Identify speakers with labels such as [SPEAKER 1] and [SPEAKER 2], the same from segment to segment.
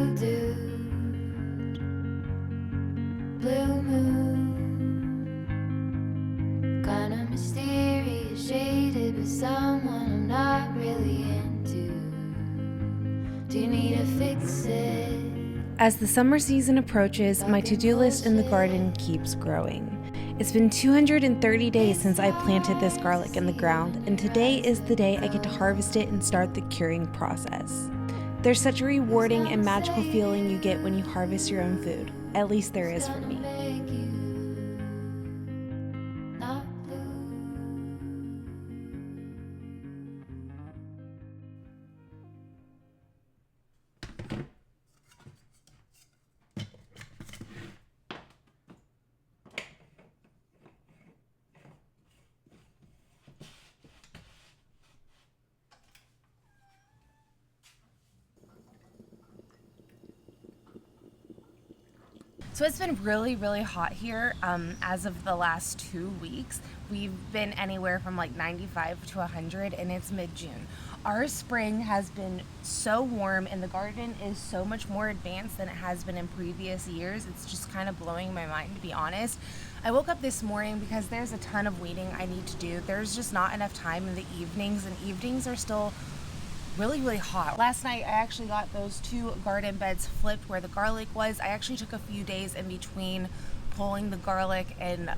[SPEAKER 1] blue dude, blue moon, kinda mysterious, shaded with someone I'm not really into. Do you need to fix it?
[SPEAKER 2] As the summer season approaches, my to-do list in the garden keeps growing. It's been 230 days since I planted this garlic in the ground, and today is the day I get to harvest it and start the curing process. There's such a rewarding and magical feeling you get when you harvest your own food. At least there is for me. So it's been really, really hot here as of the last 2 weeks. We've been anywhere from like 95 to 100 and it's mid-June. Our spring has been so warm and the garden is so much more advanced than it has been in previous years. It's just kind of blowing my mind, to be honest. I woke up this morning because there's a ton of weeding I need to do. There's just not enough time in the evenings, and evenings are still really hot. Last night I actually got those 2 garden beds flipped where the garlic was. I actually took a few days in between pulling the garlic and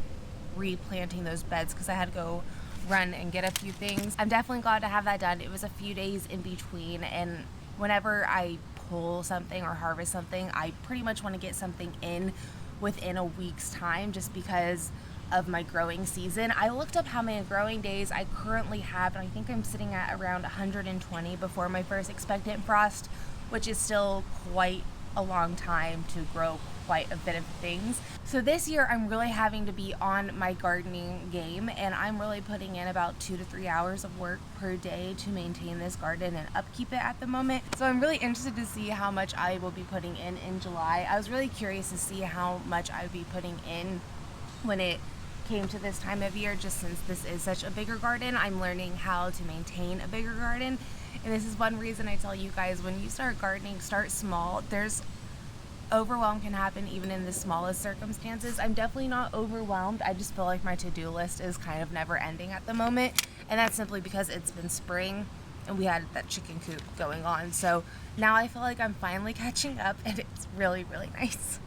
[SPEAKER 2] replanting those beds because I had to go run and get a few things. I'm definitely glad to have that done. It was a few days in between, and whenever I pull something or harvest something, I pretty much want to get something in within a week's time just because of my growing season. I looked up how many growing days I currently have, and I think I'm sitting at around 120 before my first expectant frost, which is still quite a long time to grow quite a bit of things. So this year I'm really having to be on my gardening game, and I'm really putting in about 2 to 3 hours of work per day to maintain this garden and upkeep it at the moment. So I'm really interested to see how much I will be putting in July. I was really curious to see how much I would be putting in when it came to this time of year, just since this is such a bigger garden. I'm learning how to maintain a bigger garden, and this is one reason I tell you guys, when you start gardening, start small. There's overwhelm can happen even in the smallest circumstances. I'm definitely not overwhelmed. I just feel like my to-do list is kind of never ending at the moment, and that's simply because it's been spring and we had that chicken coop going on. So now I feel like I'm finally catching up, and it's really nice.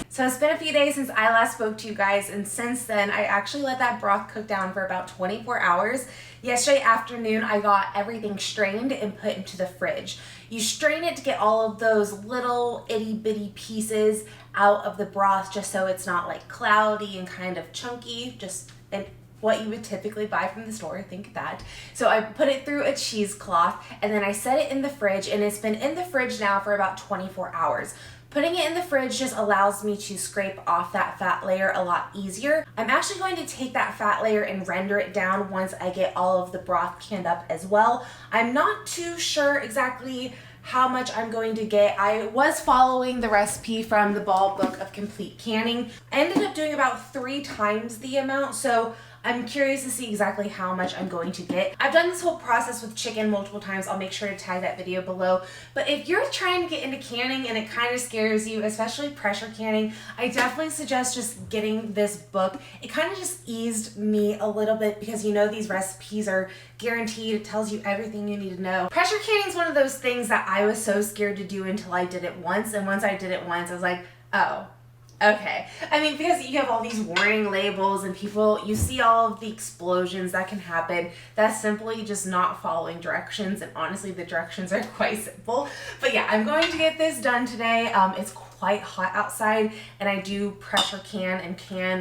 [SPEAKER 2] So it's been a few days since I last spoke to you guys, and since then I actually let that broth cook down for about 24 hours. Yesterday afternoon, I got everything strained and put into the fridge. You strain it to get all of those little itty bitty pieces out of the broth just so it's not like cloudy and kind of chunky, just what you would typically buy from the store, think that. So I put it through a cheesecloth and then I set it in the fridge, and it's been in the fridge now for about 24 hours. Putting it in the fridge just allows me to scrape off that fat layer a lot easier. I'm actually going to take that fat layer and render it down once I get all of the broth canned up as well. I'm not too sure exactly how much I'm going to get. I was following the recipe from the Ball Book of Complete Canning. I ended up doing about 3 times the amount, so I'm curious to see exactly how much I'm going to get. I've done this whole process with chicken multiple times. I'll make sure to tag that video below. But if you're trying to get into canning and it kind of scares you, especially pressure canning, I definitely suggest just getting this book. It kind of just eased me a little bit because you know these recipes are guaranteed. It tells you everything you need to know. Pressure canning is one of those things that I was so scared to do until I did it once. And once I did it once, I was like, oh, okay. I mean, because you have all these warning labels and you see all of the explosions that can happen. That's simply just not following directions, and honestly, the directions are quite simple. But yeah, I'm going to get this done today. It's quite hot outside, and I do pressure can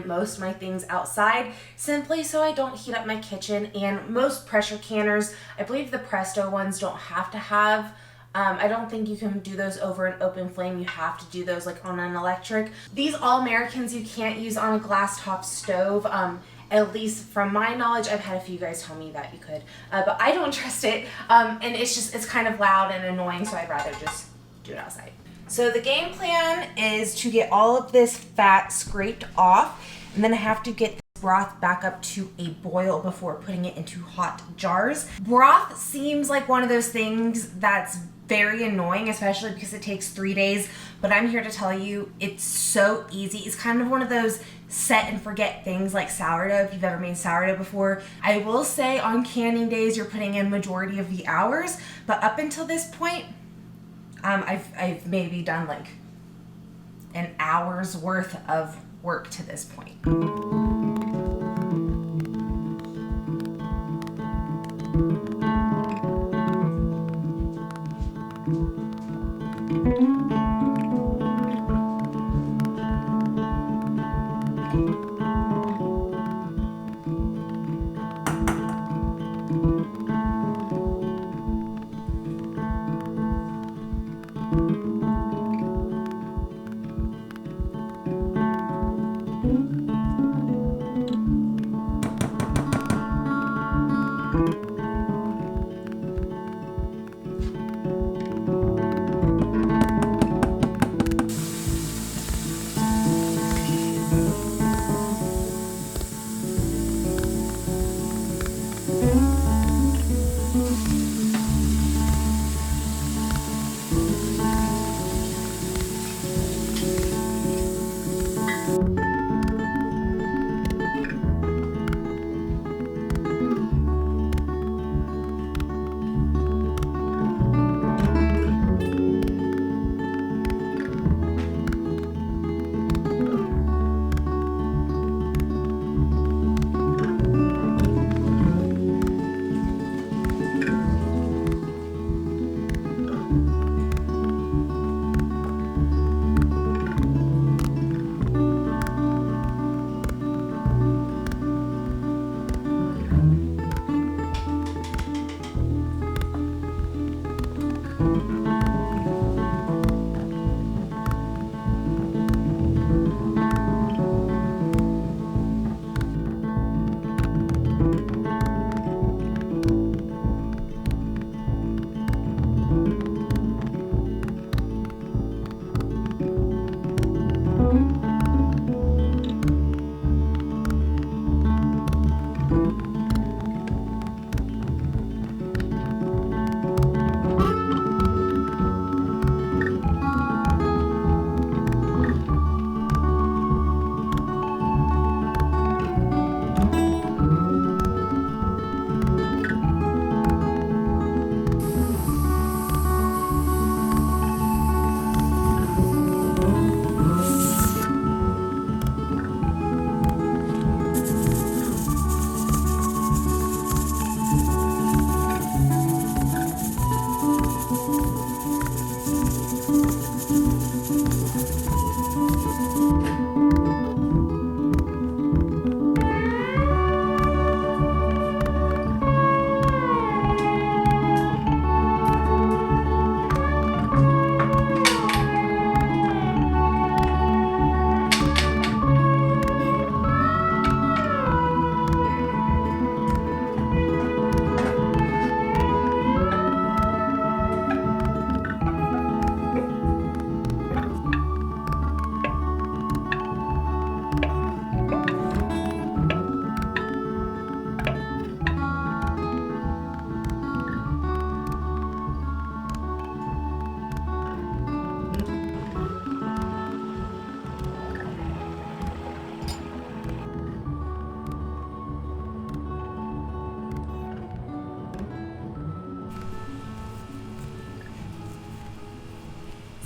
[SPEAKER 2] most of my things outside simply so I don't heat up my kitchen. And most pressure canners, I believe the Presto ones, don't have to have I don't think you can do those over an open flame. You have to do those like on an electric. These All-Americans you can't use on a glass top stove. At least from my knowledge, I've had a few guys tell me that you could, but I don't trust it. And it's kind of loud and annoying, so I'd rather just do it outside. So the game plan is to get all of this fat scraped off, and then I have to get broth back up to a boil before putting it into hot jars. Broth seems like one of those things that's very annoying, especially because it takes 3 days, but I'm here to tell you it's so easy. It's kind of one of those set and forget things like sourdough, if you've ever made sourdough before. I will say on canning days you're putting in majority of the hours, but up until this point I've maybe done like an hour's worth of work to this point.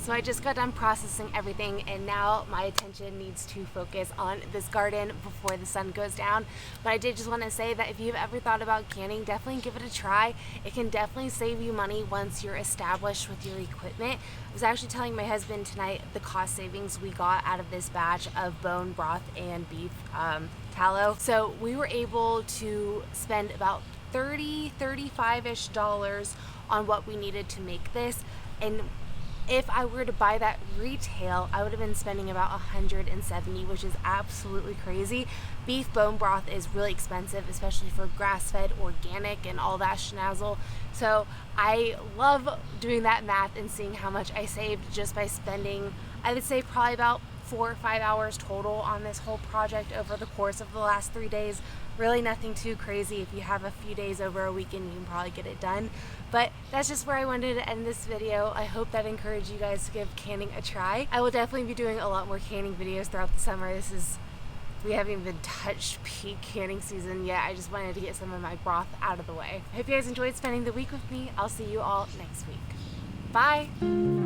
[SPEAKER 2] So I just got done processing everything, and now my attention needs to focus on this garden before the sun goes down. But I did just want to say that if you've ever thought about canning, definitely give it a try. It can definitely save you money once you're established with your equipment. I was actually telling my husband tonight the cost savings we got out of this batch of bone broth and beef tallow. So we were able to spend about $35-ish on what we needed to make this, and if I were to buy that retail, I would have been spending about $170, which is absolutely crazy. Beef bone broth is really expensive, especially for grass-fed, organic, and all that schnazzle. So I love doing that math and seeing how much I saved just by spending, I would say, probably about 4 or 5 hours total on this whole project over the course of the last 3 days. Really nothing too crazy. If you have a few days over a weekend, you can probably get it done. But that's just where I wanted to end this video. I hope that encouraged you guys to give canning a try. I will definitely be doing a lot more canning videos throughout the summer. We haven't even touched peak canning season yet. I just wanted to get some of my broth out of the way. I hope you guys enjoyed spending the week with me. I'll see you all next week. Bye!